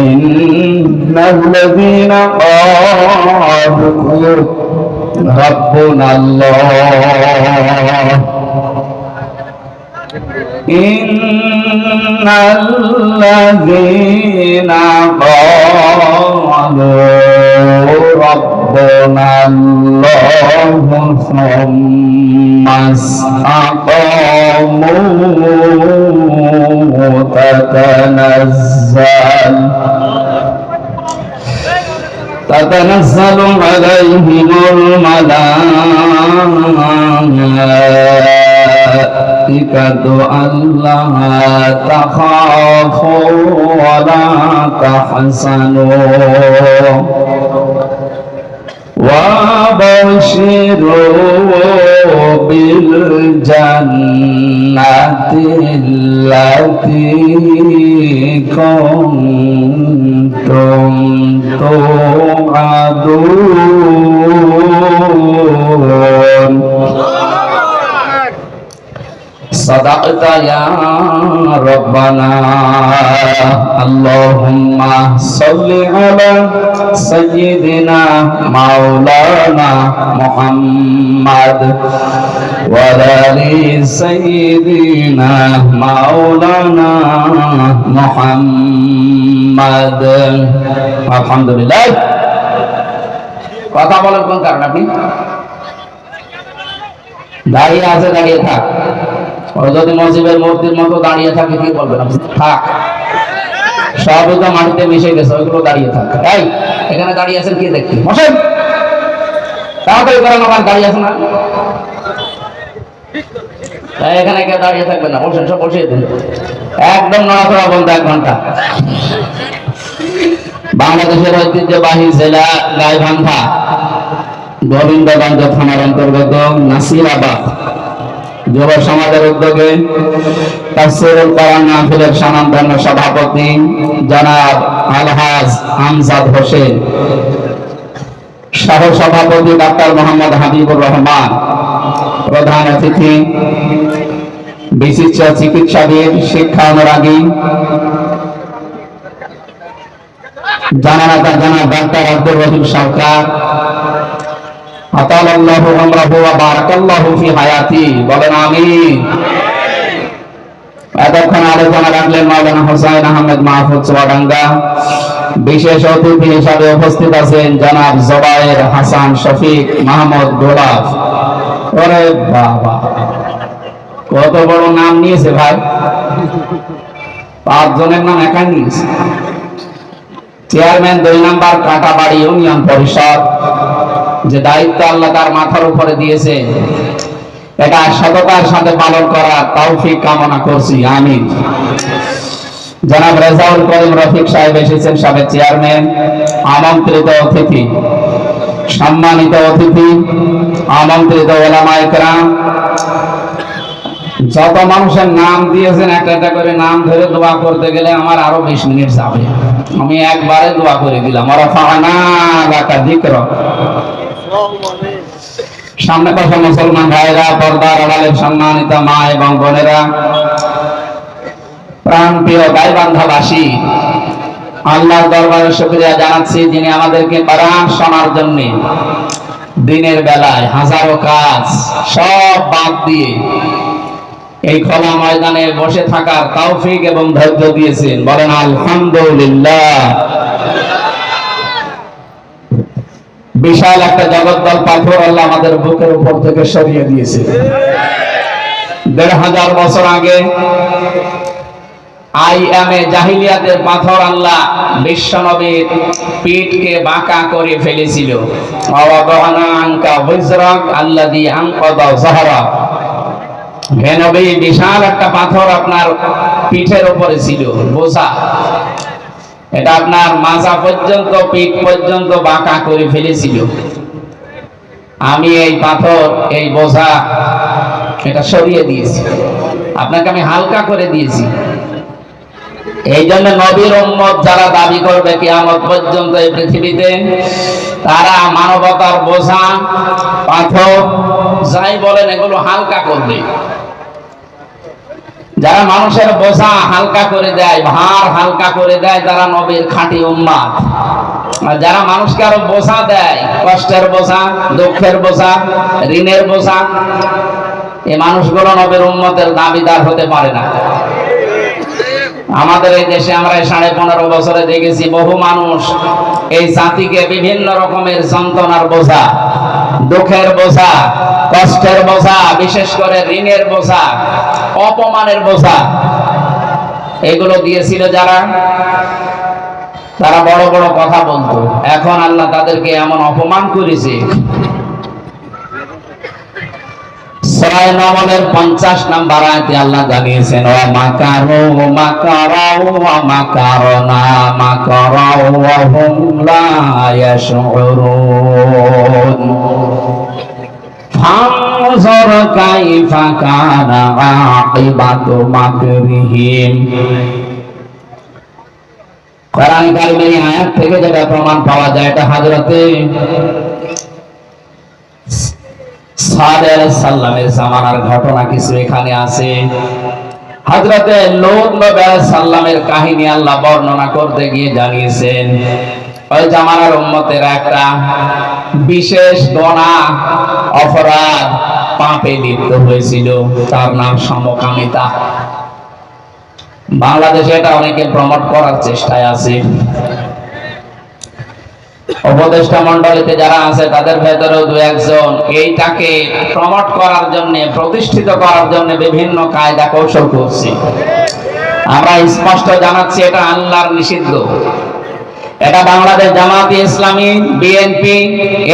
إن الذين قالوا ربنا الله إن الذين قالوا ربنا الله ثم استقاموا تتنزل عليهم الملائكة ألا تخافوا ولا تحزنوا وابشروا بالجنة التي كنتم توعدون صدقت يا ربنا اللهم صل على سيدنا مولانا محمد وعلى آل سيدنا مولانا محمد الحمد لله কথা বলার কোন কারণ আপনি দাঁড়িয়ে আছে দাঁড়িয়ে থাক ও যদি মসজিদের মূর্তির মতো দাঁড়িয়ে থাকে কি বলবেন আপনি থাক সবই তো মাটিতে মিশে গেছে ওইগুলো দাঁড়িয়ে থাক এই এখানে দাঁড়িয়ে আছেন কি দেখতে বসেন তাড়াতাড়ি করেন আমার দাঁড়িয়ে আছেন না এখানে কেউ দাঁড়িয়ে থাকবেন না বসেন সব বসিয়ে দিন একদম নড়াচড়া বন্ধ 1 ঘন্টা বাংলাদেশের ঐতিহ্যবাহী জেলা গাইবান্ধা গোবিন্দগঞ্জ থানার অন্তর্গত নাসিরাবাদ যুব সমাজের উদ্যোগে তাফসীরুল কোরআন মাহফিলের সম্মানিত সভাপতি জনাব আলহাজ আমজাদ হোসেন, সহ সভাপতি ডাক্তার মোহাম্মদ হাবিবুর রহমান, প্রধান অতিথি বিশিষ্ট চিকিৎসাবিদ, শিক্ষা অনুরাগী জনাব ডাক্তার আব্দুর রহিম সরকার, আতালাল্লাহু আমরাহু ওয়া বারাকাল্লাহু ফি হায়াতি, বলেন আমিন। এতক্ষণ আলোচনা রাখলেন মাওলানা হোসেন আহমেদ মাহফুজ চুয়াডাঙ্গা। বিশেষ অতিথি হিসাবে উপস্থিত আছেন জনাব জোবায়ের হাসান শফিক মাহমুদ গোলাপ। ওরে বাবা, কত বড় নাম নিয়েছে ভাই, 5 জনের নাম একাই নিয়েছে। চেয়ারম্যান 2 নম্বর কাটাবাড়ি ইউনিয়ন পরিষদ, যে দায়িত্ব আল্লাহ তার মাথার উপরে দিয়েছে, এটা সততার সাথে পালন করার তৌফিক কামনা করছি, আমিন। জনাব রেজাউল করিম রফিক সাহেব এসেছেন, সাবেক চেয়ারম্যান। আমন্ত্রিত অতিথি, সম্মানিত অতিথি, আমন্ত্রিত ওলামায়ে কেরাম, যত মানুষের নাম দিয়েছেন একটা একটা করে নাম ধরে দোয়া করতে গেলে আমার আরো 20 মিনিট যাবে। আমি একবারে দোয়া করে দিলাম, রাফা'না লাকা যিকরা। সামনে বসা মুসলমান ভাইরা, পর্দার আড়ালের সম্মানিত মা এবং বোনেরা, প্রাণপ্রিয় গাইবান্ধাবাসী, আল্লাহর দরবারে শুকরিয়া জানাচ্ছি যিনি আমাদেরকে কোরআন শোনার জন্য দিনের বেলায় হাজারো কাজ সব বাদ দিয়ে এই খোলা ময়দানে বসে থাকার তৌফিক এবং ধৈর্য দিয়েছেন, বলেন আলহামদুলিল্লাহ। বিশাল একটা জগদ্দল পাথর আল্লাহ আমাদের বুকের উপর থেকে সরিয়ে দিয়েছে। 1500 বছর আগে আইএমএ জাহিলিয়াতের পাথর আল্লাহ বিশ্বনবীর পিঠকে বাঁকা করে ফেলেছিল। ওয়াদানা আনকা বিজরাক আল্লাযী আনকাযা যাহরাক। হে নবী, বিশাল একটা পাথর আপনার পিঠের উপরে ছিল, বোঝা। এটা আপনার মাজা পর্যন্ত, পিঠ পর্যন্ত বাঁকা করে ফেলেছিল। আমি এই পাথর, এই বোঝা, এটা সরিয়ে দিয়েছি, আপনাকে আমি হালকা করে দিয়েছি। এই জন্য নবীর উম্মত যারা দাবি করবে কিয়ামত পর্যন্ত এই পৃথিবীতে, তারা মানবতার বোঝা, পাথর যাই বলেন এগুলো হালকা করবে। যারা মানুষের বোঝা হালকা করে দেয়, ভার হালকা করে দেয়, তারা নবীর খাঁটি উম্মত। আর যারা মানুষকে আরো বোঝা দেয়, কষ্টের বোঝা, দুঃখের বোঝা, ঋণের বোঝা, এই মানুষগুলো নবীর উম্মতের দাবিদার হতে পারে না। আমাদের এই দেশে আমরা 15.5 বছরে দেখেছি বহু মানুষ এই জাতিকে বিভিন্ন রকমের যন্ত্রণার বোঝা, দুঃখের বোঝা, কষ্টের বোঝা, বিশেষ করে ঋণের বোঝা, অপমানের বোঝা, এগুলো দিয়েছিল যারা, তারা বড় বড় কথা বলতো। এখন আল্লাহ তাদেরকে এমন অপমান করেছে। সূরা নমলের 50 নম্বর আয়াতে আল্লাহ জানিয়েছেন, ওয়া মাকারু মাকারাউ ওয়া মাকারনা মাকারাউ ওয়া হুম লা ইয়াশউরুন ফানজুর কাইফা কানা আকিবাতু মাকরিহিম। কোরআন কারিমের এই আয়াত থেকে যেটা প্রমাণ পাওয়া যায়, এটা হযরতে সালেহ আলাইহিস সালামের জামানার ঘটনা কিছু এখানে আছে। হযরতে লূত নবী আলাইহিস সালামের কাহিনী আল্লাহ বর্ণনা করতে গিয়ে জানিয়েছেন, ওই জামানার উম্মতের একটা বিশেষ গুনাহ, অপরাধ, পাপে লিপ্ত হয়েছিল, তার নাম সমকামিতা। বাংলাদেশে এটা অনেকে প্রমোট করার চেষ্টায় আছে। উপদেষ্টা মণ্ডলীতে যারা আছে তাদের ভেতরেও দু একজন এইটাকে প্রমোট করার জন্য, প্রতিষ্ঠিত করার জন্য বিভিন্ন কায়দা কৌশল করছে। আমরা স্পষ্ট জানাচ্ছি, এটা আল্লাহর নিষিদ্ধ। এটা বাংলাদেশ জামায়াতে ইসলামী, বিএনপি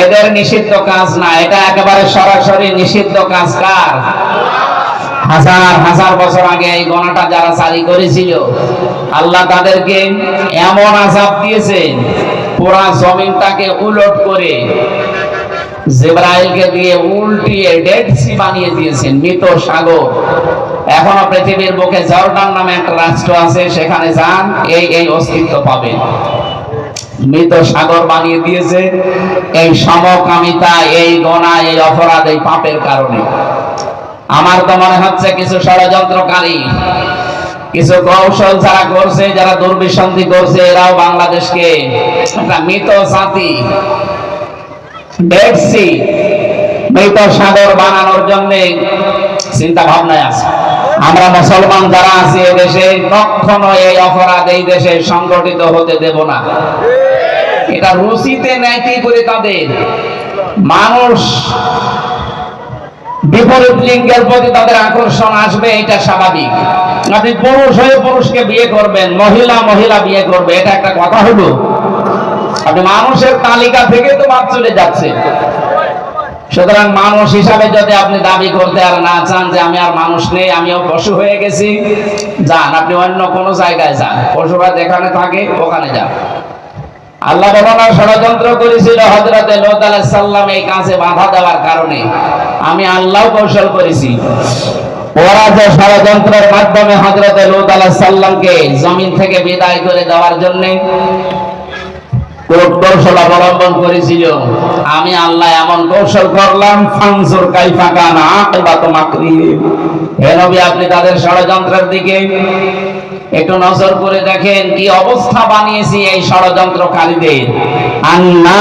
এদের নিষিদ্ধ কাজ না, এটা একেবারে সরাসরি নিষিদ্ধ কাজ। কার? হাজার হাজার বছর আগে এই গণাটা যারা জারি করেছিল, আল্লাহ তাদেরকে এমন আযাব দিয়েছেন, পুরা জমিনটাকে উলট করে জিবরাইলকে দিয়ে উল্টিয়ে ডেড সি বানিয়ে দিয়েছেন, মৃত সাগর। এখনো পৃথিবীর বুকে জর্ডান নামে একটা রাষ্ট্র আছে, সেখানে যান, এই অস্তিত্ব পাবেন। মৃত সাগর বানিয়ে দিয়েছে এই সমকামিতা, এই গোনা, এই অপরাধ, এই পাপের কারণে। আমার তো মনে হচ্ছে কিছু ষড়যন্ত্রকারী, কিছু কৌশল যারা করছে, যারা দুর্বিসন্ধি করছে, এরাও বাংলাদেশকে একটা মৃত জাতি, ডেড সি, মৃত সাগর বানানোর জন্য চিন্তা ভাবনায় আছে। আমরা মুসলমান যারা আছি এই দেশে, কখনো এই অপরাধ এই দেশে সংগঠিত হতে দেব না। এটা রুচিতে নেয় কি করে তাদের, মানুষ বিপরীত লিঙ্গের প্রতি তাদের আকর্ষণ আসবে, এটা স্বাভাবিক। আপনি পুরুষ হয়ে পুরুষকে বিয়ে করবেন, মহিলা মহিলা বিয়ে করবে, এটা একটা কথা হলো? আপনি মানুষের তালিকা থেকে তো বাদ চলে যাচ্ছে। সুতরাং মানুষ হিসাবে যদি আপনি দাবি করতে আর না চান যে আমি আর মানুষ নেই, আমিও পশু হয়ে গেছি, যান, আপনি অন্য কোনো জায়গায় যান, পশুরা যেখানে থাকে ওখানে যান। আল্লাহ বলনা ষড়যন্ত্র করেছিল হযরতে লূত আলাইহিস সালাম এই কাজে বাধা দেওয়ার কারণে। আমি আল্লাহ কৌশল করেছি। ওরা যে ষড়যন্ত্রের মাধ্যমে হযরতে লূত আলাইহিস সালামকে জমিন থেকে বিদায় করে দেওয়ার জন্য কৌশল অবলম্বন করেছিল, আমি আল্লাহ এমন কৌশল করলাম, ফানজুর কাইফা কানা আকিবাতু মাকরিহিম। হে নবী, আপনি তাদের ষড়যন্ত্রের দিকে একটু নজর করে দেখেন, কি অবস্থা বানিয়েছি এই ষড়যন্ত্রকারীদের। আন্না,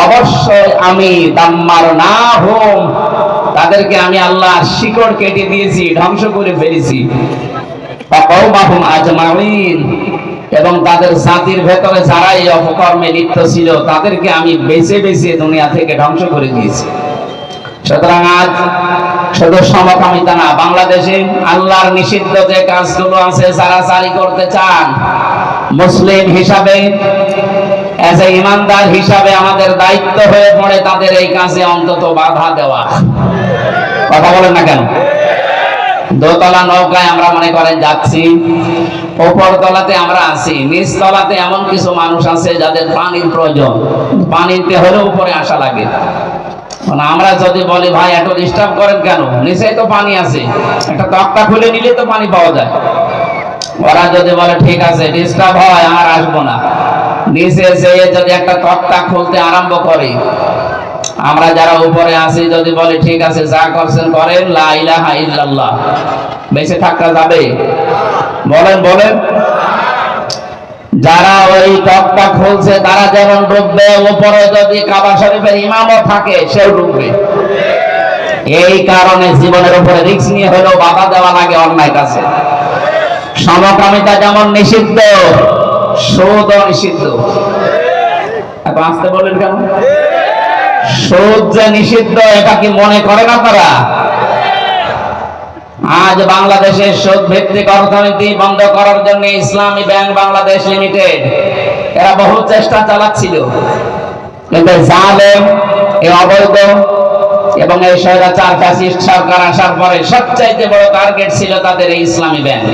অবশ্যই আমি, দাম্মারনাহুম, তাদেরকে আমি আল্লাহ শিকড় কেটে দিয়েছি, ধ্বংস করে ফেলেছি। ফাকাউমাহুম আজমাইন, এবং তাদের জাতির ভেতরে যারা এই অপকর্মে লিপ্ত ছিল তাদেরকে আমি বেছে বেছে দুনিয়া থেকে ধ্বংস করে দিয়েছি। সুতরাং আজ শুধু সমকামিতা না, বাংলাদেশে আল্লাহর নিষিদ্ধ যে কাজগুলো আছে যারা জারি করতে চান, মুসলিম হিসাবে, এজ এ ইমানদার হিসাবে আমাদের দায়িত্ব হয়ে পড়ে তাদের এই কাজে অন্তত বাধা দেওয়া। কথা বলেন না কেন? দোতলা নৌকায় আমরা মনে করেন যাচ্ছি, উপর তলাতে আমরা আছি, নিচ তলাতে এমন কিছু মানুষ আছে যাদের পানির প্রয়োজন, পানিতে হলে উপরে আসা লাগে। আমরা যদি বলি ভাই এত ডিস্টার্ব করেন কেন, নিচেই তো পানি আছে, একটা তক্তা খুলে নিলে তো পানি পাওয়া যায়। ওরা যদি বলে ঠিক আছে ডিস্টার্ব হয় আর আসবো না, নিচে যেয়ে যদি একটা তক্তা খুলতে আরম্ভ করে, আমরা যারা উপরে আছি যদি বলি ঠিক আছে যা করছেন করেন, লা ইলাহা ইল্লাল্লাহ, বেঁচে থাকা যাবে? বলেন বলেন। যারা ওই টকটা খুলছে তারা যেমন ডুববে, উপরে যদি কাবা শরীফের ইমামও থাকে সেও ডুববে। এই কারণে জীবনের উপরে রিস্ক নিয়ে হলেও বাধা দেওয়া লাগে অন্যায় কাছে। সমকামিতা যেমন নিষিদ্ধ, সুদও নিষিদ্ধ। এত আসতে বলেন কেন? সুদ যে নিষিদ্ধ এটা কি মনে করেন আপনারা? আজ বাংলাদেশের সুদ ভিত্তিক অর্থনীতি বন্ধ করার জন্য ইসলামী ব্যাংক বাংলাদেশ লিমিটেড এরা বহু চেষ্টা চালাচ্ছিল, কিন্তু জালেম, এই অবৈধ এবং এই স্বৈরাচার ফ্যাসিস্ট সরকার আসার পরে সবচাইতে বড় টার্গেট ছিল তাদের এই ইসলামী ব্যাংক।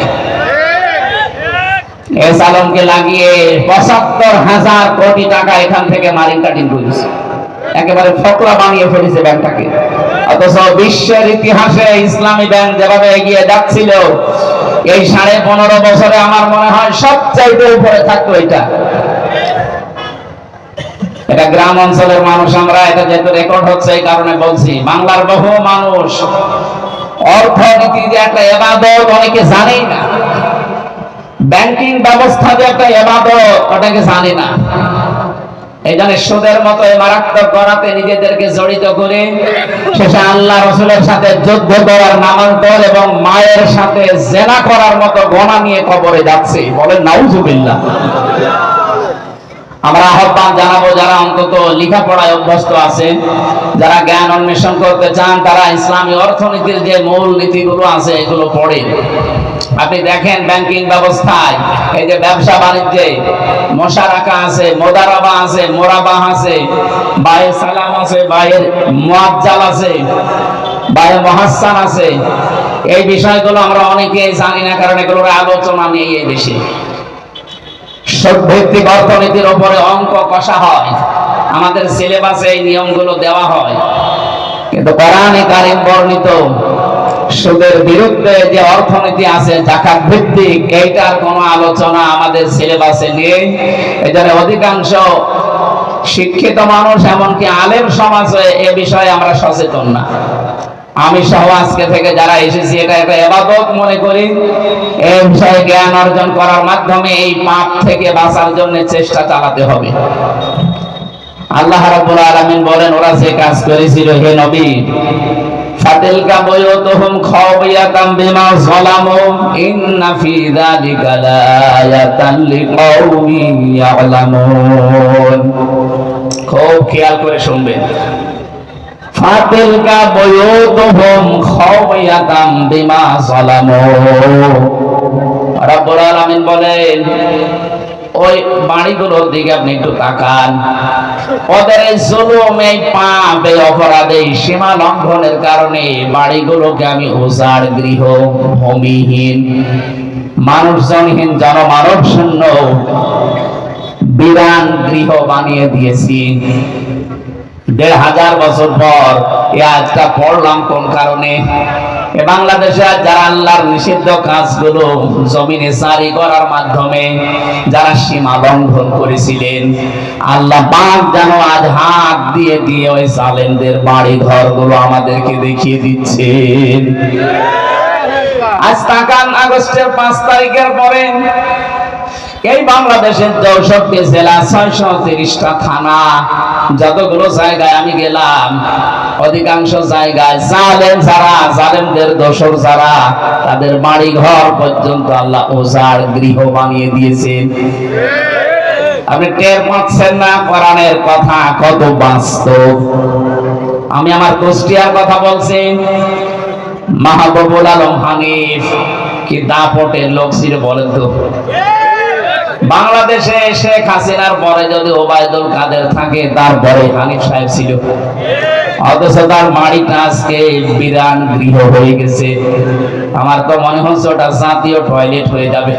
এই সালমকে লাগিয়ে ৭৫,০০০ কোটি টাকা এখান থেকে মারিং কাটিং করেছে, একেবারে ফকরা বানিয়ে ফেলেছে ব্যাংকটাকে। অথচ বিশ্বের ইতিহাসে ইসলামী ব্যাংক যেভাবে এগিয়ে যাচ্ছিল এই ১৫.৫ বছরে আমার মনে হয় সবচাইতে উপরে থাকতো এটা। এটা গ্রাম অঞ্চলের মানুষ আমরা, এটা যেহেতু রেকর্ড হচ্ছে এই কারণে বলছি, বাংলার বহু মানুষ অর্থনীতি যে একটা ইবাদত অনেকে জানেই না, ব্যাংকিং ব্যবস্থা যে একটা ইবাদত ওটাকে জানে না। এই জন্য সুদের মতো মারাত্মক করাতে নিজেদেরকে জড়িত করে শেষে আল্লাহ রাসূলের সাথে যুদ্ধ করার নামান্তর এবং মায়ের সাথে জেনা করার মতো গোনা নিয়ে কবরে যাচ্ছে। বলেন নাউজুবিল্লাহ। আমরা আহ্বান জানাবো যারা অন্তত লেখাপড়ায় অভ্যস্ত আছে, যারা জ্ঞান অন্বেষণ করতে চান, তারা ইসলামী অর্থনীতির যে মূল নীতিগুলো আছে এগুলো পড়েন। আপনি দেখেন ব্যাংকিং ব্যবস্থায় এই যে ব্যবসা বাণিজ্যে মুশারাকা আছে, মুদারাবা আছে, মুরাবাহ আছে, বায়ে সালাম আছে, বায়ে মুআজ্জাল আছে, বায়ে মুহাসসান আছে। এই বিষয়গুলো আমরা অনেকেই জানি না, কারণ এগুলোর আলোচনা নেই এই বেশি। সুদভিত্তিক অর্থনীতির উপরে অঙ্ক কষা হয়, আমাদের সিলেবাসে এই নিয়মগুলো দেওয়া হয়, কিন্তু কোরআনে কারীম বর্ণিত সুদের বিরুদ্ধে যে অর্থনীতি আছে যাকাত ভিত্তিক, এইটার কোনো আলোচনা আমাদের সিলেবাসে নেই। এজন্য অধিকাংশ শিক্ষিত মানুষ এমনকি আলেম সমাজে এ বিষয়ে আমরা সচেতন না। আমি সহ আজকে থেকে যারা এসেছি এটা একটা ইবাদত মনে করি। এই বিষয়ে জ্ঞান অর্জন করার মাধ্যমে এই পাপ থেকে বাঁচার জন্য চেষ্টা চালাতে হবে। আল্লাহ রাব্বুল আলামিন বলেন, ওরা যে কাজ করেছিল হে নবী, ফাতিলকা বুয়ুতুহুম খাওয়ায়াতাম বিমা যালামু ইন্না ফি যালিকা লাআয়াতান লিকাওমিন ইয়ালামুন। খুব খেয়াল করে শুনবেন। ফাতিলকা বুয়ুতুহুম খাওয়ায়াতাম বিমা যালামু। রাব্বুল আলামিন বলেন ওই বাড়িগুলোর দিকে আপনি একটু তাকান। ওদের এই জুলুম, এই পাপ, এই অপরাধ, এই সীমা লঙ্ঘনের কারণে বাড়িগুলোকে আমি উজাড় গৃহ, ভূমিহীন, মানুষজনহীন, জনমানব শূন্য বিরান গৃহ বানিয়ে দিয়েছি। ১৫০০ বছর পর এই আজটা পড়লাম কোন কারণে? বাংলাদেশে যারা আল্লাহর নিষিদ্ধ কাজগুলো জমিনে জারি করার মাধ্যমে যারা সীমা লঙ্ঘন করেছিলেন, আল্লাহ পাক যেন আজ হাত দিয়ে দিয়ে ওই জালেমদের বাড়ি ঘরগুলো আমাদেরকে দেখিয়ে দিচ্ছেন। আজ তাকান, আগস্টের ৫ তারিখের পরে এই বাংলাদেশের ৬৪ জেলা, ৬৩০টা থানা, যতগুলো জায়গায় আমি গেলাম অধিকাংশ জায়গায় জালেম যারা, জালেমদের দোসর যারা, তাদের বাড়ি ঘর পর্যন্ত আল্লাহ উজাড় গৃহ বানিয়ে দিয়েছেন। আপনি টের পাচ্ছেন না কোরআনের কথা কত বাস্তব? আমি আমার কুষ্টিয়ার কথা বলছি। মাহবুবুল আলম হানিফ কি দাপটের লোক ছিল বলেন তো? বাংলাদেশে শেখ হাসিনার পরে যদি ওবায়দুল কাদের থাকে, তারপরে হানিফ সাহেব ছিল, অথচ তার বাড়িটা আজকে বিরান গৃহ হয়ে গেছে। আমার তো মনে হচ্ছে ওটা জাতীয় টয়লেট হয়ে যাবে।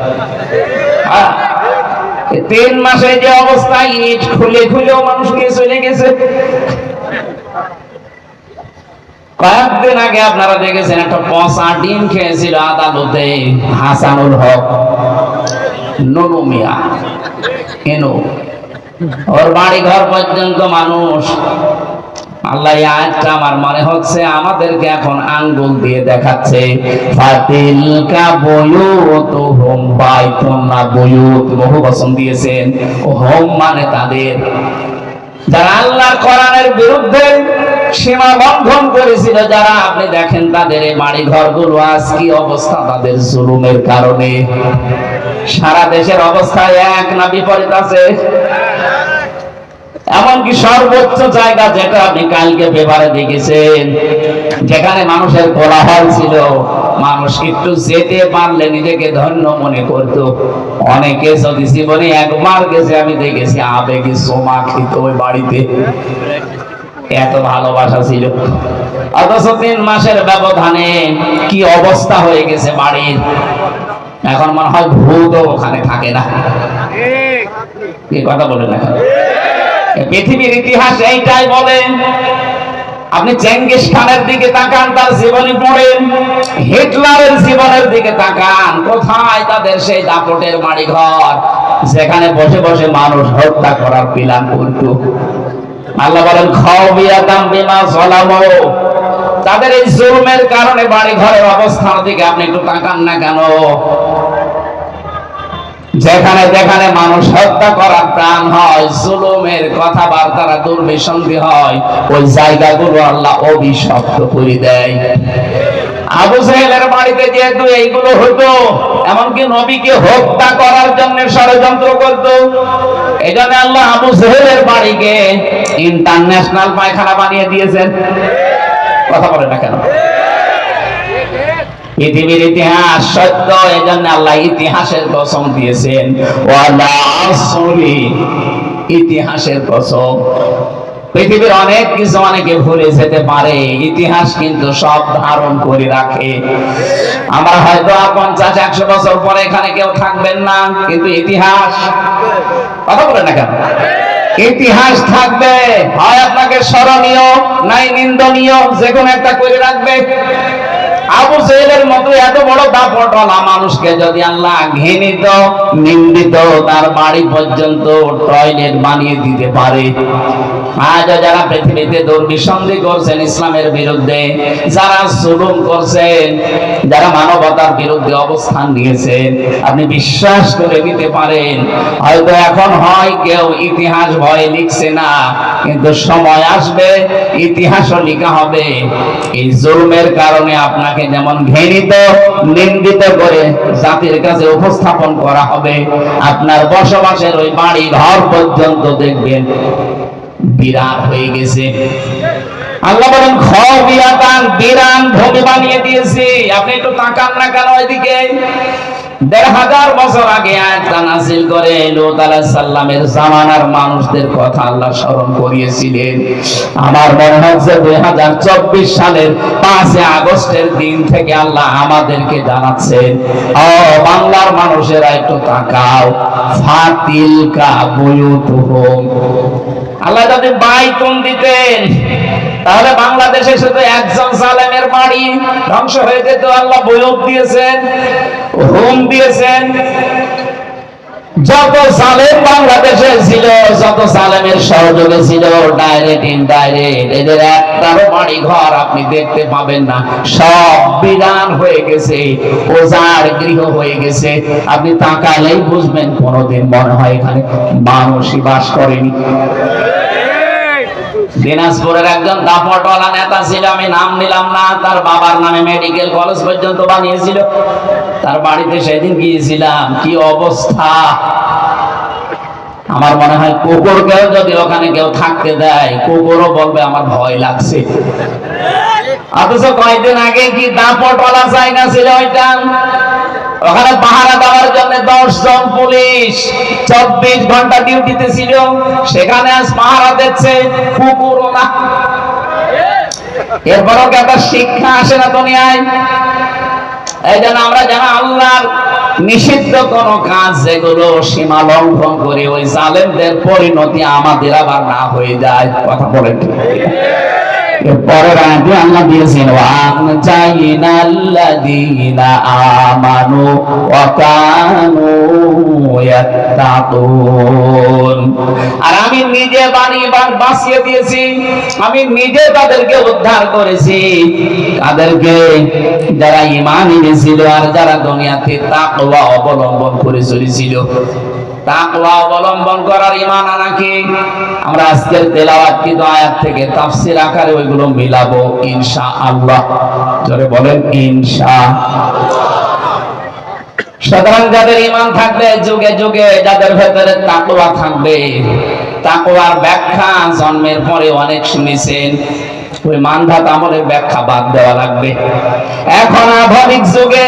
৩ মাসে যে অবস্থা, ইট খুলে খুলেও মানুষ নিয়ে চলে গেছে। কয়েকদিন আগে আপনারা দেখেছেন একটা পচা ডিম খেয়েছিল আদালতে হাসানুল হক, নুনু মিয়া, ওর বাড়ি ঘর পর্যন্ত মানুষ আল্লাহ এই আয়াতটা আমার মনে হচ্ছে আমাদেরকে এখন আঙ্গুল দিয়ে দেখাচ্ছে, ফাতিলকা বুয়ুতুহুম, বাইতুন না বুয়ুত, বহু বচন দিয়েছেন। হোম মানে তাদের, যারা আল্লাহর কোরআনের বিরুদ্ধে সীমা লঙ্ঘন করেছিল, যারা আপনি দেখেন তাদের এই বাড়ি ঘরগুলো আজ কি অবস্থা, তাদের জুলুমের কারণে। সারা দেশের অবস্থা এক না বিপরীত আছে? এমনকি সর্বোচ্চ জায়গা যেটা আপনি কালকে পেপারে দেখেছেন, যেখানে মানুষের কোলাহল ছিল, মানুষ একটু যেতে পারলে নিজেকে ধন্য মনে করত। অনেকে যদি জীবনে একবার গেছে, আমি দেখেছি আবেগে সোমা খেত ওই বাড়িতে, এত ভালোবাসা ছিল। অথচ 3 মাসের ব্যবধানে কি অবস্থা হয়ে গেছে বাড়ির। এখন মনে হয় ভূতও ওখানে থাকে না। কি কথা বলে না? পৃথিবীর ইতিহাস এইটাই বলে। আপনি চেঙ্গিস খানের দিকে তাকান, তার জীবনী পড়েন, হিটলারের জীবনের দিকে তাকান, কোথায় তাদের সেই দাপটের বাড়ি ঘর, যেখানে বসে বসে মানুষ হত্যা করার প্ল্যান করত। আল্লাহ বলেন খাওবিয়াতাম বিমা যালামু, তাদের এই জুলুমের কারণে বাড়ি ঘরের অবস্থার দিকে আপনি একটু তাকান না কেন? যেখানে যেখানে মানুষ হত্যা করার প্রাণ হয়, জুলুমের কথাবার্তারা দুর্বিসন্ধি হয়, ওই জায়গাগুলো আল্লাহ অভিশপ্ত করে দেয়। আবু জাহেলের বাড়িতে যেহেতু এইগুলো হতো, এমনকি নবীকে হত্যা করার জন্য ষড়যন্ত্র করত, এই জন্য আল্লাহ আবু জাহেলের বাড়িকে ইন্টারন্যাশনাল পায়খানা বানিয়ে দিয়েছেন। কথা বলে না কেন? পৃথিবীর ইতিহাস সত্য, এই জন্য আল্লাহ ইতিহাসের কসম দিয়েছেন, ওয়ালা আসরি, ইতিহাসের কসম। পৃথিবীর অনেক কিছু অনেকে ভুলে যেতে পারে, ইতিহাস কিন্তু সব ধারণ করে রাখে। আমরা হয়তো 50-100 বছর পরে এখানে কেউ থাকবেন না, কিন্তু ইতিহাস, কথা বলে না কেন, ইতিহাস থাকবে। হয় আপনাকে স্মরণীয় নাই নিন্দনীয়, যে কোনো একটা করে রাখবে। আবু জাহেলের মতো এত বড় দাপটওয়ালা মানুষকে যদি আল্লাহ ঘৃণিত নিন্দিত তার বাড়ি পর্যন্ত টয়লেট বানিয়ে দিতে পারে, আজ যারা পৃথিবীতে দুর্বিসন্ধি করছেন ইসলামের বিরুদ্ধে, যারা জুলুম করছেন, যারা মানবতার বিরুদ্ধে অবস্থান নিয়েছেন, আপনি বিশ্বাস করে নিতে পারেন হয়তো এখন হয় কেউ ইতিহাস ভয়ে লিখছে না, কিন্তু সময় আসবে ইতিহাসও লেখা হবে। এই জুলুমের কারণে আপনাকে যেমন ঘৃণিত নিন্দিত করে জাতির কাছে উপস্থাপন করা হবে, আপনার বসবাসের ওই বাড়ি ঘর পর্যন্ত দেখবেন বিরান হয়ে গেছে। আল্লাহ বলেন খাওবিয়াতান, বিরান ভূমি বানিয়ে দিয়েছি। আপনি একটু তাকান না কেন ওইদিকে? 1500 বছর আগে আয়াতটা নাযিল করে লূত আলাইহিস সালামের জামানার মানুষদের কথা আল্লাহ স্মরণ করিয়েছিলেন। আমার মনে হচ্ছে 2024 সালের 5 আগস্টের দিন থেকে আল্লাহ আমাদেরকে জানাচ্ছেন, ও বাংলার মানুষেরা একটু তাকাও, ফাতিলকা বুয়ুতুহুম। আল্লাহ যদি বাইতুন দিতেন, তাহলে বাংলাদেশে শুধু একজন জালেমের বাড়ি ধ্বংস হয়ে যেত। আল্লাহ বুয়ুত দিয়েছেন, হোম দিয়েছেন। যত জালেম বাংলাদেশে ছিল, যত জালেমের সহযোগে ছিল, ডাইরেক্ট ইনডাইরেক্ট, এদের একটারও বাড়ি ঘর আপনি দেখতে পাবেন না। সব বিরান হয়ে গেছে, ওজার গৃহ হয়ে গেছে। আপনি তাকালেই বুঝবেন কোনোদিন মনে হয় এখানে মানুষই বাস করেনি। দিনাজপুরের একজন দাপটওয়ালা নেতা ছিল, আমি নাম নিলাম না, তার বাবার নামে মেডিকেল কলেজ পর্যন্ত বানিয়েছিল। তার বাড়িতে সেদিন গিয়েছিলাম, কি অবস্থা! আমার মনে হয় কুকুরকেও যদি ওখানে কেউ থাকতে দেয়, কুকুরও বলবে আমার ভয় লাগছে। অথচ কয়েকদিন আগে কি দাপটওয়ালা জায়গা ছিল ওইটা, ওখানে পাহারা দেওয়ার জন্য 10 জন পুলিশ 24 ঘন্টা ডিউটিতে ছিল, সেখানে আজ পাহারা দিচ্ছে কুকুরও না। এরপরও কি একটা শিক্ষা আসে না দুনিয়ায়? এই জন্য আমরা যেন আল্লাহর নিষিদ্ধ কোন কাজ যেগুলো সীমা লঙ্ঘন করে ওই জালেমদের পরিণতি আমাদের আবার না হয়ে যায়। কথা বলেন ঠিক? পরের আয়াতে আল্লাহ দিয়েছেন, ওয়ানজাইনাল্লাযীনা আমানু ওয়া কানু ইয়াত্তাকুন। আর আমি নিজে বাঁচিয়ে দিয়েছি, আমি নিজে তাদেরকে উদ্ধার করেছি। তাদেরকে যারা ঈমান এনেছিল আর যারা দুনিয়াতে তাকওয়া অবলম্বন করে চলেছিল। তাকওয়া অবলম্বন করার ঈমান আনাকে আমরা আজকের তেলাওয়াতকৃত আয়াত থেকে তাফসীর আকারে ওইগুলো মিলাবো ইনশাআল্লাহ। জোরে বলেন ইনশাআল্লাহ। সুতরাং যাদের ঈমান থাকবে, যুগে যুগে যাদের ভেতরে তাকওয়া থাকবে, তাকওয়ার ব্যাখ্যা জন্মের পরে অনেক শুনেছেন, ওই মানধাত আমলের ব্যাখ্যা বাদ দেওয়া লাগবে। এখন আধুনিক যুগে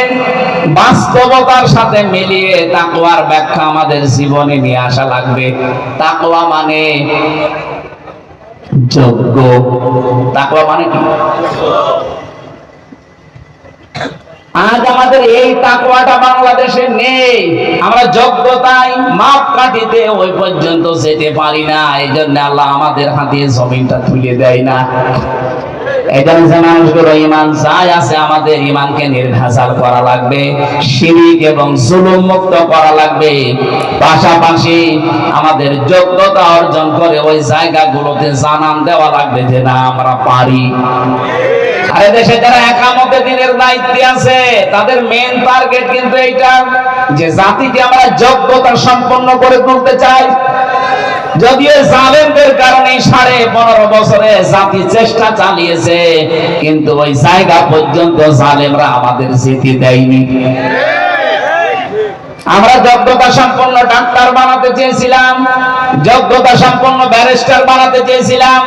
বাস্তবতার সাথে মিলিয়ে তাকওয়ার ব্যাখ্যা আমাদের জীবনে নিয়ে আসা লাগবে। তাকওয়া মানে যোগ্য। তাকওয়া মানে কি? আজ আমাদের এই তাকওয়াটা বাংলাদেশে নেই। আমরা যোগ্যতায় মাপকাঠিতে ওই পর্যন্ত যেতে পারি না। এই জন্য আল্লাহ আমাদের হাতে জমিনটা তুলে দেয় না। এই জন্য যে মানুষগুলো ঈমান চায় আছে, আমাদের ঈমানকে নির্ভেজাল করা লাগবে, শিরক এবং জুলুম মুক্ত করা লাগবে। পাশাপাশি আমাদের যোগ্যতা অর্জন করে ওই জায়গাগুলোতে জানান দেওয়া লাগবে যে না আমরা পারি। আর দেশে যারা একামতে দিনের দায়িত্বে আছে, তাদের মেইন টার্গেট কিন্তু এইটা যে জাতিকে আমরা যোগ্যতা সম্পন্ন করে তুলতে চাই। যদিও জালেমদের কারণে 15.5 বছরে জাতি চেষ্টা চালিয়েছে, কিন্তু ওই জায়গা পর্যন্ত জালেমরা আমাদের যেতে দেয়নি। আমরা যোগ্যতা সম্পন্ন ডাক্তার বানাতে চেয়েছিলাম, যোগ্যতা সম্পন্ন ব্যারিস্টার বানাতে চেয়েছিলাম,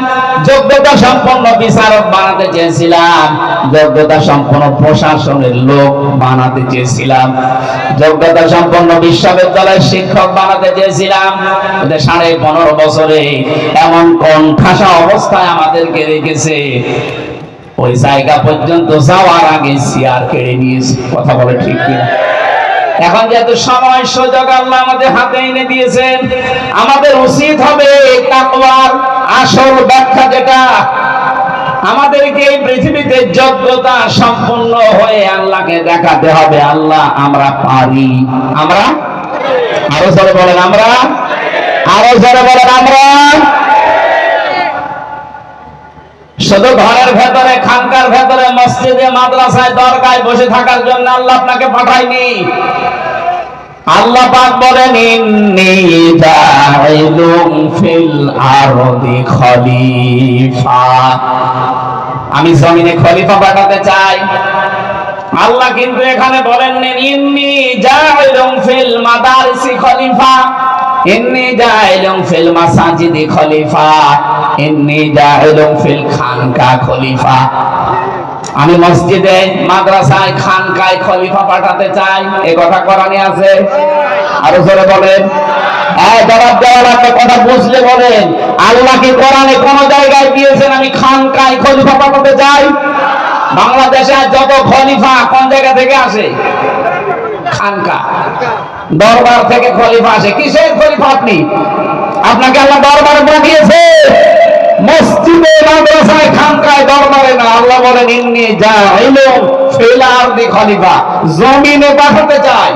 যোগ্যতা সম্পন্ন বিচারক বানাতে চেয়েছিলাম, যোগ্যতা সম্পন্ন প্রশাসনের লোক বানাতে চেয়েছিলাম, যোগ্যতা সম্পন্ন বিশ্ববিদ্যালয়ের শিক্ষক বানাতে চেয়েছিলাম। 15.5 বছরে এমন কোণঠাসা অবস্থায় আমাদেরকে রেখেছে, ওই জায়গা পর্যন্ত যাওয়ার আগে চেয়ার কেড়ে নিয়েছে। কথা বলে ঠিক কিনা? এখন যেহেতু সময় সুযোগ আল্লাহ আমাদের হাতে এনে দিয়েছেন, আমাদের উচিত হবে তাকওয়ার আসল ব্যাখ্যা যেটা, আমাদেরকে এই পৃথিবীতে যোগ্যতা সম্পন্ন হয়ে আল্লাহকে দেখাতে হবে আল্লাহ আমরা পারি। আমরা আরো জোরে বলেন আমরা, আরো জোরে বলেন আমরা। শুধু ঘরের ভেতরে, খানকার ভেতরে, মসজিদে, মাদ্রাসায়, দরগায় বসে থাকার জন্য আল্লাহ আপনাকে পাঠায়নি। আল্লাহ পাক বলেন ইন্নী জাইলুম ফিল আরদি খলিফা, আমি জমিনে খলিফা পাঠাতে চাই। আল্লাহ কিন্তু এখানে বলেননি ইন্নী জাইলুম ফিল মাদারিসি খলিফা, ইন্নী জাইলুম ফিল মাসাজিদি খলিফা, ইন্নী জাইলুম ফিল খানকা খলিফা। আমি মসজিদে, মাদ্রাসায়, খানকায় খলিফা পাঠাতে চাই। এই কথা কোরআনে আছে? আরো জোরে বলেন। জবাব দেওয়া লাগবে, কথা বুঝলে বলেন। আল্লাহ কি কোরআনে কোন জায়গায় দিয়েছেন আমি খানকায় খলিফা পাঠাতে চাই? বাংলাদেশে যত খলিফা কোন জায়গা থেকে আসে? খানকা, দরবার থেকে খলিফা আসে। কিসের খলিফা আপনি? আপনাকে আল্লাহ দরবারে পাঠিয়েছে, মসজিদে, মাদ্রাসায়, খানকায়, দরবারে না। আল্লাহ বলেন ইন্নী জাইলুম ফিল আরদি খলিফা, জমিনে পাঠাতে চাই।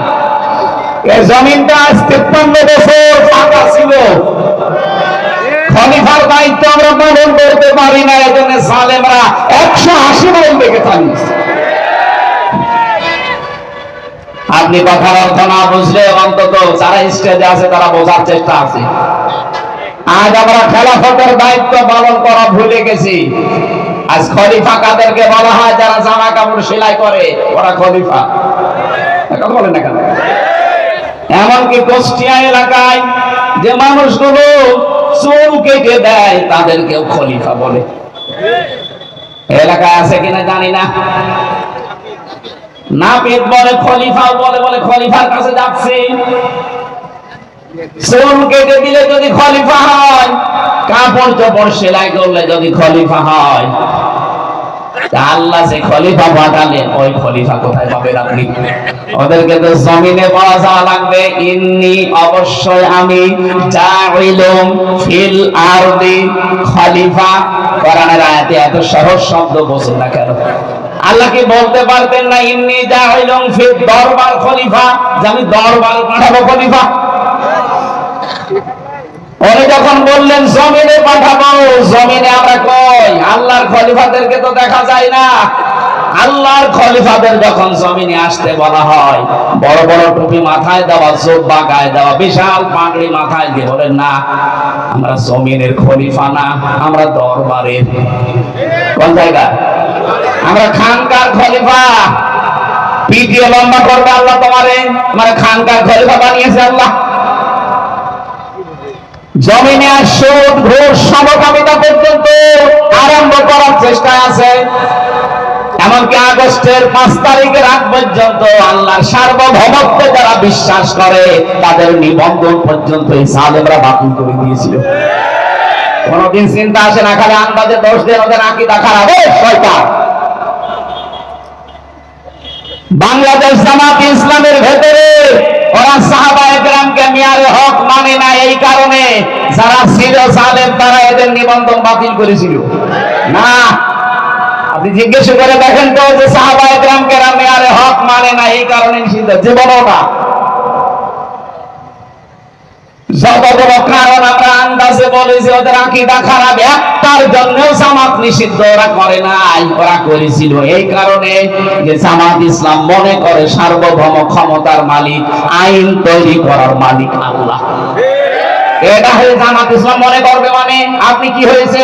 এই জমিনটা আজ 53 বছর ফাঁকা ছিল, খলিফার দায়িত্ব আমরা পালন করতে পারি না। এজন্য জালেমরা 180 মাইল থেকে চালিয়েছে। আপনি কথার অর্থ না বুঝলে অন্তত যারা স্টেজে আছে তারা বোঝার চেষ্টা আছে। আজ আমরা খেলাফতের দায়িত্ব পালন করা ভুলে গেছি। আজ খলিফা কাদেরকে বলা হয়? যারা জামা কাপড় সেলাই করে, ওরা খলিফা। কথা বলেন না কেন? এমনকি কুষ্টিয়া এলাকায় যে মানুষগুলো চুল কেটে দেয় তাদেরকেও খলিফা বলে। এলাকায় আছে কিনা জানি না। নাপিত বলে, খলিফাও বলে, বলে খলিফার কাছে যাচ্ছে। চুল কেটে দিলে যদি খলিফা হয়, কাপড় চোপড় সেলাই করলে যদি খলিফা হয়, আল্লাহ যে খলিফা পাঠালেন ওই খলিফা কোথায় পাবেন আপনি? ওদেরকে তো জমিনে পাওয়া যাওয়া লাগবে। ইন্নী অবশ্যই আমি জাইলুম ফিল আরদি খলিফা। কোরআনের আয়াতে এত সহজ শব্দ বোঝেন না কেন? আল্লাহ কি বলতে পারতেন না ইন্নী জাইলুম ফিল দরবার খলিফা, যে আমি দরবার পাঠাবো খলিফা? ওরে যখন বললেন জমিনে পাঠাবো। জমিনে আমরা কই আল্লাহর খলিফাদেরকে তো দেখা যায় না। আল্লাহর খলিফাদের যখন জমিনে আসতে বলা হয়, বড় বড় টুপি মাথায় দেওয়া, জুব্বা গায়ে দেওয়া, বিশাল পাগড়ি মাথায় দিয়ে বলেন না আমরা জমিনের খলিফা না, আমরা দরবারের। কোন জায়গা? আমরা খানকার খলিফা। পিটিয়ে লম্বা করবে আল্লাহ তোমারে, তোমার খানকার খলিফা বানিয়েছে আল্লাহ। জমিনে আর সুদ ঘুষ সমকামিতা পর্যন্ত আরম্ভ করার চেষ্টা আছে। এমনকি আগস্টের 5 তারিখের আগ পর্যন্ত আল্লাহর সার্বভৌমত্বে যারা বিশ্বাস করে তাদের নিবন্ধন পর্যন্ত এই জালেমরা বাতিল করে দিয়েছিল। কোনদিন চিন্তা আসে না, খালি আন্দাজে দোষ দেন ওদের আকীদা খারাপ। শয়তান। বাংলাদেশ জামাত ইসলামের ভেতরে ওরা সাহাবায়ে কেরামকে মিয়ারে হক মানে না, এই কারণে যারা ছিল জালেম তারা এদের নিবন্ধন বাতিল করেছিল না। আপনি জিজ্ঞেস করে দেখেন তো যে সাহাবায়ে কেরামকে মিয়ারে হক মানে না এই কারণে নিষিদ্ধ, জীবনও না। যত বড় কারণ আমরা আন্দাজে বলি যে ওদের আকীদা খারাপ, একটার জন্যও জামাত নিষিদ্ধ ওরা করে নাই, ওরা করেছিল এই কারণে যে জামাত ইসলাম মনে করে সার্বভৌম ক্ষমতার মালিক, আইন তৈরি করার মালিক আল্লাহ। এটা হয়ে জামাত ইসলাম মনে করবে মানে আপনি কি হয়েছে?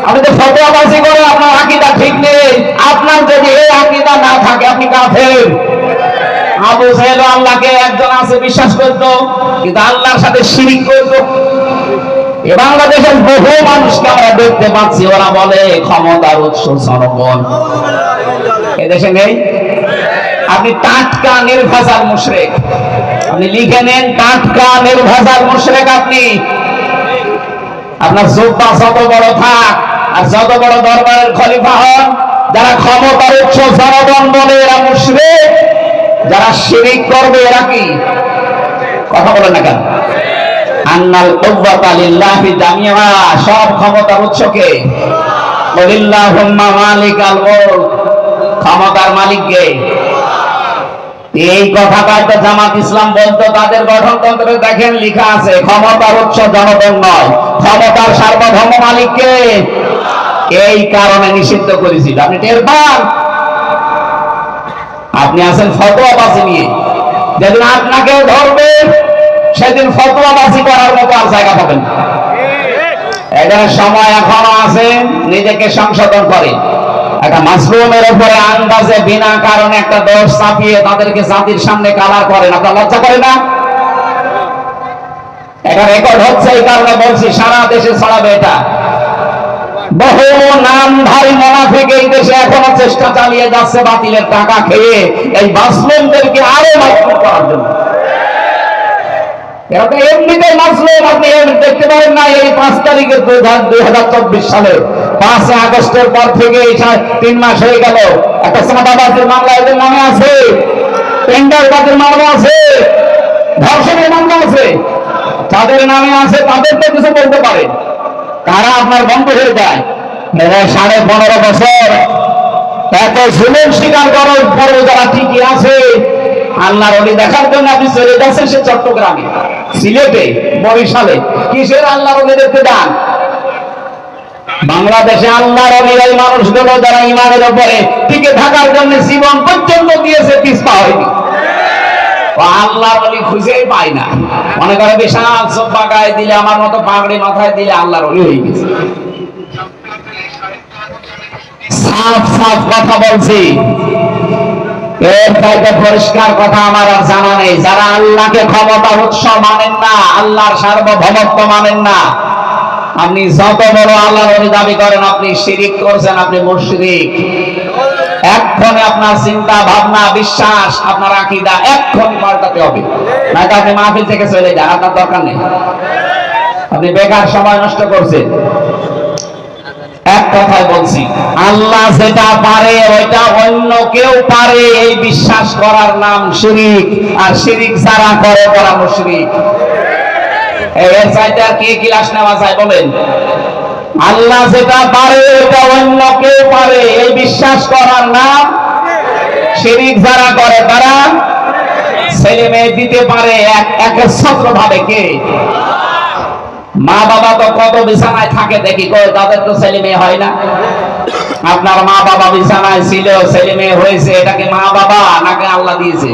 আপনি তো ফতোয়াবাজি করে আপনার আকীদা ঠিক নেই। আপনার যদি এই আকীদা না থাকে আপনি কাফের। আবু জাহেল আল্লাহকে একজন আছে বিশ্বাস করত, কিন্তু আল্লাহর সাথে শিরিক করত। এ বাংলাদেশের বহু মানুষকে আমরা দেখতে পাচ্ছি, ওরা বলে ক্ষমতার উৎস জনগণ। এদেশে নেই? আপনি টাটকা নির্ভেজাল মুশরিক, আপনি লিখে নেন টাটকা নির্ভেজাল মুশরিক। আপনি আপনার জুব্বা যত বড় থাক আর যত বড় দরবারের খলিফা হন, যারা ক্ষমতার উৎস জনগণ বলে এরা মুশরিক। যারা শিরিক করবে এরা কি? কথা বলেন না কেন? আন্নাল কুওয়াতা লিল্লাহি জামিআ, সব ক্ষমতার উৎস কে? কুলিল্লাহুম্মা মালিকাল মুলক, ক্ষমতার মালিক কে? এই কথাটা তো জামাত ইসলাম বলতো, তাদের গঠনতন্ত্রে দেখেন লেখা আছে ক্ষমতার উৎস জনগণ নয়, ক্ষমতার সার্বভৌম মালিক কে? এই কারণে নিষিদ্ধ করেছিল। আপনি টের পান? আপনি আছেন ফতোয়াবাজি নিয়ে, যেদিন আপনাকে ধরবে সেদিন ফতোয়াবাজি করার মতো আর জায়গা পাবেন না। এখানে সময় এখনো আছে, নিজেকে সংশোধন করে। একটা মাসলুমের উপরে আন্দাজে বিনা কারণে একটা দোষ চাপিয়ে তাদেরকে জাতির সামনে কালার করেন, আপনার লজ্জা করে না? এটা রেকর্ড হচ্ছে, এই কারণে বলছি সারা দেশে ছড়াবে এটা। বহু নামধারী মুনাফিক এই দেশে এখনো চেষ্টা চালিয়ে যাচ্ছে বাতিলের টাকা খেয়ে এই মাসলুমদেরকে আরো মাসলুম করার জন্য। এটা এমনিতেই মাসলুম, আপনি দেখতে পারেন না এই 5 তারিখের 2024 সালে 5 আগস্টের পর থেকে 3 মাস হয়ে গেল, একটা চাঁদাবাজির মামলা এদের নামে আছে, টেন্ডারবাজির মামলা আছে, ধর্ষণের মামলা আছে, যাদের নামে আছে তাদের তো কিছু বলতে পারে, তারা আপনার বন্ধ হয়ে যায়। 15.5 বছর এত জুলুম স্বীকার করার পরে যারা ঠিকই আছে, আল্লাহর ওলি দেখার জন্য আপনি চলে যাচ্ছেন সে চট্টগ্রামে, সিলেটে, বরিশালে, কিসের আল্লাহর ওলি দেখতে যান? বাংলাদেশে আল্লাহর ওলি এই মানুষগুলো যারা ইমানের উপরে টিকে থাকার জন্য জীবন পর্যন্ত দিয়েছে, পিছপা হয়নি। আল্লাহর ওলি খুঁজেই পায় না, মনে করে বিশাল জুব্বা গায়ে দিলে, আমার মতো পাগড়ি মাথায় দিলে আল্লাহর ওলি হয়ে গেছে। সাফ সাফ কথা বলছি, এর চাইতে পরিষ্কার কথা আমার আর জানা নেই। যারা আল্লাহকে ক্ষমতার উৎস মানেন না, আল্লাহর সার্বভৌমত্ব মানেন না, আপনি যত বড় আল্লাহর ওলি দাবি করেন, আপনি শিরিক করছেন, আপনি মুশরিক। এক্ষণে আপনার চিন্তা ভাবনা বিশ্বাস আপনার আকীদা এক্ষণে পাল্টাতে হবে, নয়তো আপনি মাহফিল থেকে চলে যান, আপনার দরকার নেই। আপনি বেকার সময় নষ্ট করছেন। এক কথায় বলছি, আল্লাহ যেটা পারে ওইটা অন্য কেউ পারে, এই বিশ্বাস করার নাম শিরিক, আর শিরিক যারা করে তারা মুশরিক। এর চাইতে আর কি ক্লাস নেওয়া যায় বলেন? আল্লাহ যেটা পারে ওইটা অন্য কেউ পারে, এই বিশ্বাস করার নাম শিরিক। যারা করে তারা ছেলে মেয়ে দিতে পারে একচ্ছত্র ভাবে কে? মা বাবা তো কত বিছানায় থাকে দেখি, কই তাদের তো ছেলে মেয়ে হয় না। আপনার মা বাবা বিছানায় ছিল, ছেলে মেয়ে হয়েছে, এটাকে মা বাবা নাকি আল্লাহ দিয়েছে?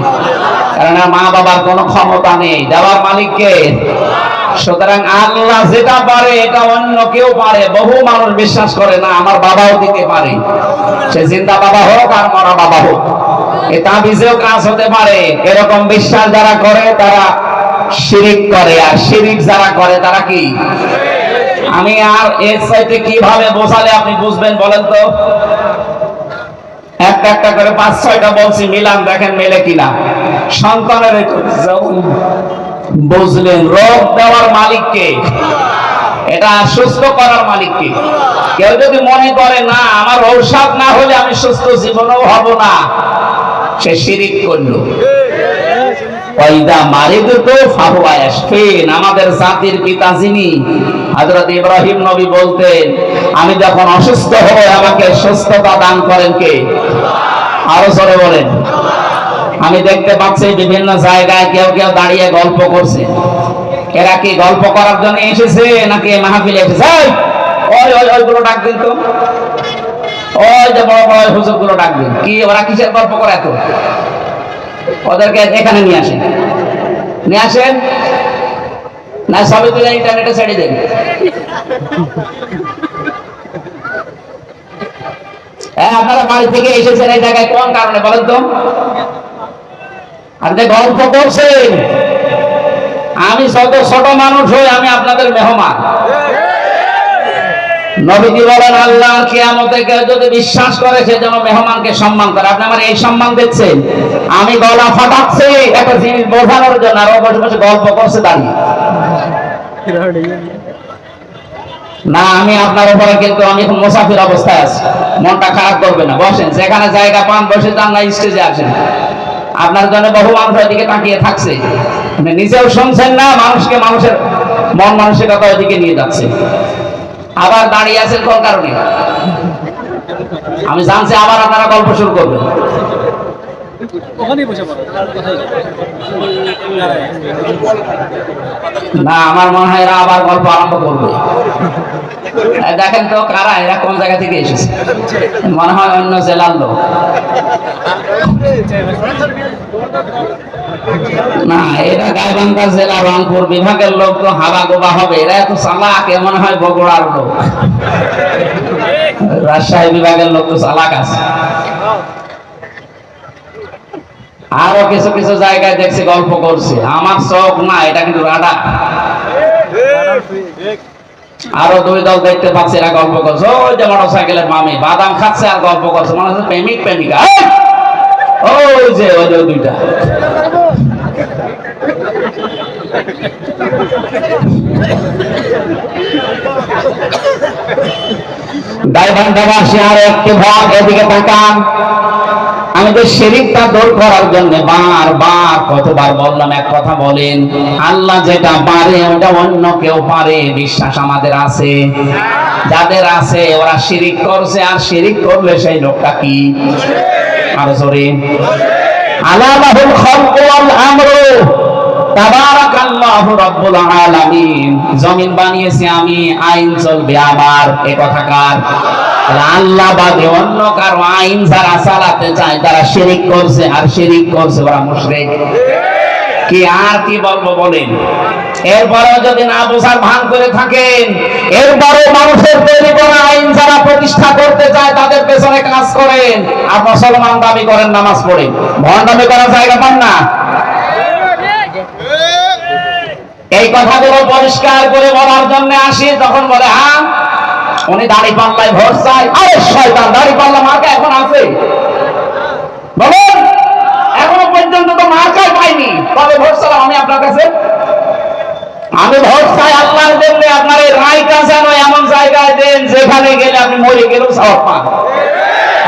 কারণ মা বাবার কোনো ক্ষমতা নেই, দেওয়ার মালিককে। সুতরাং আল্লাহ যেটা পারে এটা অন্য কেউ পারে। বহু মানুষ বিশ্বাস করে না আমার বাবাও দিতে পারে, সে জিন্দা বাবা হোক আর মরা বাবা হোক, এ তাবিজেও কাজ হতে পারে। এরকম বিশ্বাস যারা করে তারা শিরিক করে, আর শিরিক যারা করে তারা কি? আমি আর এর চাইতে কিভাবে বোঝালে আপনি বুঝবেন বলেন তো? একটা একটা করে 5-6টা বলছি, মিলান দেখেন মেলে কিনা। সন্তানের বুঝলেন রোগ দেওয়ার মালিককে, এটা সুস্থ করার মালিককে। কেউ যদি মনে করে না আমার ঔষধ না হলে আমি সুস্থ জীবনেও হব না, সে শিরিক করলো। আমাদের জাতির পিতা যিনি, হযরত ইব্রাহিম নবী বলতেন আমি যখন অসুস্থ হব আমাকে সুস্থতা দান করেন কে? আরো জোরে বলেন। আমি দেখতে পাচ্ছি বিভিন্ন জায়গায় কেউ কেউ দাঁড়িয়ে গল্প করছে। এরা কি গল্প করার জন্য এসেছে নাকি মাহফিলে এসেছে? ওইগুলো ডাক দিন তো, ওই যে বড় বড় হুজুর গুলো ডাক দিন। কি ওরা কিসের গল্প করে এত? ওদেরকে এখানে নিয়ে আসেন, নিয়ে আসেন না, সবই তুলে ইন্টারনেটে ছেড়ে দেন। আপনারা বাড়ি থেকে এসেছেন এই জায়গায় কোন কারণে বলেন তো? আপনি গল্প করছেন। আমি ছোট ছোট মানুষ হই, আমি আপনাদের মেহমান। নবীজি বলেন আল্লাহ কিয়ামতে কেউ যদি বিশ্বাস করে সে যেন মেহমানকে সম্মান করে। আপনি আমার এই সম্মান দিচ্ছেন, আমি গলা ফাটাচ্ছি একটা জিনিস বোঝানোর জন্য, আর ও বসে বসে গল্প করছে দাঁড়িয়ে। না, আমি আপনার উপরে কিন্তু আমি এখন মুসাফির অবস্থায় আছি, মনটা খারাপ করবে না। বসেন, যেখানে জায়গা পান বসে যান, না স্টেজে আসেন। আপনার জন্য বহু মানুষ ওইদিকে তাকিয়ে থাকছে, নিজেও শুনছেন না, মানুষকে মানুষের মন মানসিকতা ওইদিকে নিয়ে যাচ্ছে। আবার দাঁড়িয়ে আছেন কোন কারণে? আমি জানছি আবার আপনারা গল্প শুরু করবেন। না, আমার মনে হয় এরা আবার গল্প আরম্ভ করবে। দেখেন তো কারা এরা, কোন জায়গা থেকে এসেছে? মনে হয় অন্য জেলার লোক। না, এরা গাইবান্ধা জেলা রংপুর বিভাগের লোক, তো হাবা গোবা হবে। এরা এত চালাক, মনে হয় বগুড়ার লোক। রাজশাহী বিভাগের লোক তো চালাক আছে। আরো কিছু কিছু জায়গায় দেখছি গল্প করছে, আমার চোখ না, এটা কিন্তু রাডার। আরো দুই দল দেখতে পাচ্ছি, এরা গল্প করছে। ওই যে মোটর সাইকেলের মামি বাদাম খাচ্ছে আর গল্প করছে, মনে হচ্ছে প্রেমিক প্রেমিকা। ওই যে দুইটা গাইবান্ধাবাসী আর একটি ভাগ এদিকে তাকান। আমি তো শিরকটা দূর করার জন্য বারবার কতবার বললাম, এক কথা বলেন, আল্লাহ যেটা পারে ওটা অন্য কেউ পারে বিশ্বাস আমাদের আছে? যাদের আছে ওরা শিরিক করছে, আর শিরিক করলে সেই লোকটা কি? আরো জোরে, আলামাহুল খালকু ওয়াল আমরু তাবারাকাল্লাহু রাব্বুল আলামিন। জমিন বানিয়েছি আমি, আইন চলবে আমার, এই কথা কার? আল্লাহ বাদে অন্য কারো আইন যারা চালাতে চায় তারা শিরিক করছে, আর শিরিক করছে ওরা মুশরিক। কি আর কি বলবো বলেন? এরপরেও যদি না বোঝার ভান করে থাকেন, এরপরেও মানুষের তৈরি করা আইন যারা প্রতিষ্ঠা করতে চায় তাদের পেছনে কাজ করেন, আর মুসলমান দাবি করেন, নামাজ পড়েন, ভণ্ডামি করার জায়গা পান না। এই কথাগুলো পরিষ্কার করে বলার জন্য আসি। তখন বলে হ্যাঁ উনি দাড়ি পাল্লায় ভোট চায়। আরে শয়তান, দাড়ি পাল্লা মার্কা এখন আছে? বলুন, এখনো পর্যন্ত তো মার্কাই পাইনি, তবে ভোট চালাম আমি আপনার কাছে। আমি ভোট চাই আল্লাহর জন্য। আপনার এই রায়টা যেন এমন জায়গায় দেন যেখানে গেলে আপনি মরে গেলেও সওয়াব পান।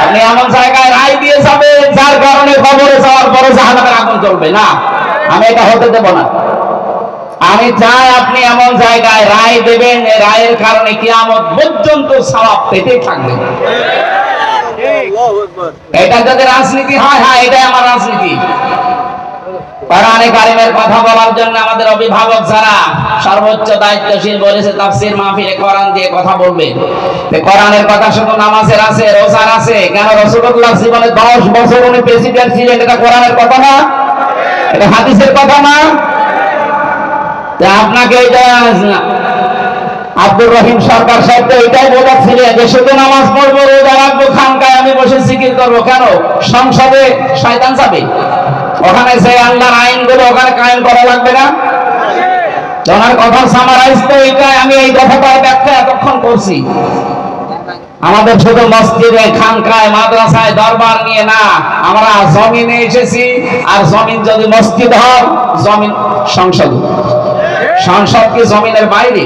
আপনি এমন জায়গায় রায় দিয়ে যাবেন যার কারণে কবরে যাওয়ার পরে জাহান্নামের আগুন জ্বলবে না। আমি এটা হতে দেব না। আমি চাই আপনি এমন জায়গায় রায় দেবেন, রায়ের কারণে কিয়ামত পর্যন্ত সওয়াব পেতে থাকবেন। এটা যদি রাজনীতি হয়, হ্যাঁ এটাই আমার রাজনীতি। কোরআনে কারিমের কথা বলার জন্য আমাদের অভিভাবক যারা সর্বোচ্চ দায়িত্বশীল বলেছে তাফসীর মাহফিলে কোরআন দিয়ে কথা বলবে। কোরআনের কথা শুধু নামাজের আছে, রোজার আছে, কেন রাসূলুল্লাহ জীবনে 10 বছর উনি প্রেসিডেন্ট ছিলেন, এটা কোরআনের কথা না? এটা হাদিসের কথা না? তা আপনাকে এটা আব্দুর রহিম সরকার সাহেব তো এটাই বলেছিলেন যে শুধু নামাজ পড়বো, রোজা রাখবো, খানকায় আমি বসে জিকির করবো, কেন? সংসদে শয়তান যাবে, ওখানে যে আল্লাহর আইনগুলো ওখানে কায়েম করা লাগবে না? ওনার কথা সামারাইজ তো এটাই, আমি এই কথাটার ব্যাখ্যা এতক্ষণ করছি। আমাদের শুধু মসজিদে, খানকায়, মাদ্রাসায়, দরবার নিয়ে না, আমরা জমিনে এসেছি। আর জমিন যদি মসজিদ হয়, জমিন সংসদ। সংসদ কি জমিনের বাইরে?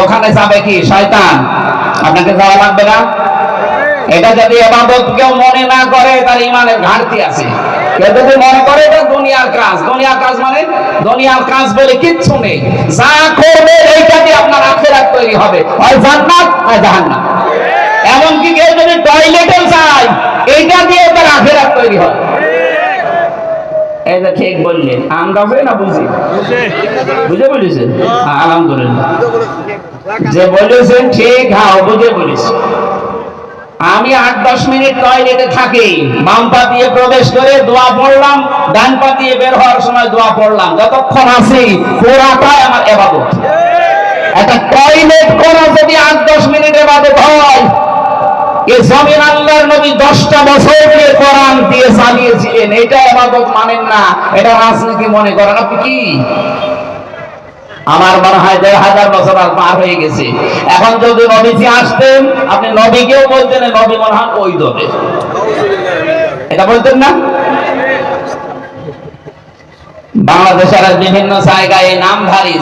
ওখানে যাবে কি শয়তান? আপনাকে যাওয়া লাগবে না? এটা যদি ইবাদত কেউ মনে না করে, তার ইমানের ঘাটতি আছে। কেউ যদি মনে করে এটা দুনিয়ার কাজ, দুনিয়ার কাজ মানে দুনিয়ার কাজ বলে কিচ্ছু নেই, যা করবে এইটা দিয়ে আপনার আখিরাত তৈরি হবে, হয় জান্নাত হয় জাহান্নাম। এমনকি কেউ যদি টয়লেটে যায়, এইটা দিয়ে তার আখিরাত তৈরি হয়। এই যে ঠিক বললেন, আমরা না বুঝি, বুঝে বলেছেন? আলহামদুলিল্লাহ, যে বলেছেন ঠিক, হ্যাঁ বুঝে বলেছেন। আমি 8-10 মিনিট টয়লেটে থাকি, বাম পা দিয়ে প্রবেশ করে দোয়া পড়লাম, ডান পা দিয়ে বের হওয়ার সময় দোয়া পড়লাম, যতক্ষণ আছি পুরাটাই আমার ইবাদত। একটা টয়লেট করা যদি 8-10 মিনিট ইবাদত হয়, এই জমিন আল্লাহর নবী 10টা বছর দিয়ে কোরআন দিয়ে চালিয়েছিলেন, এটা ইবাদত মানেন না, এটা রাজনীতি মনে করেন। আপনি কি? আমার মনে হয় 1000 বছর আর পার হয়ে গেছে। এখন যদি নবীজি আসতেন, আপনি নবীকেও বলতেন নবী মনে হয় ওই দলে, এটা বলতেন না? বাংলাদেশের বিভিন্ন জায়গায় নামধারী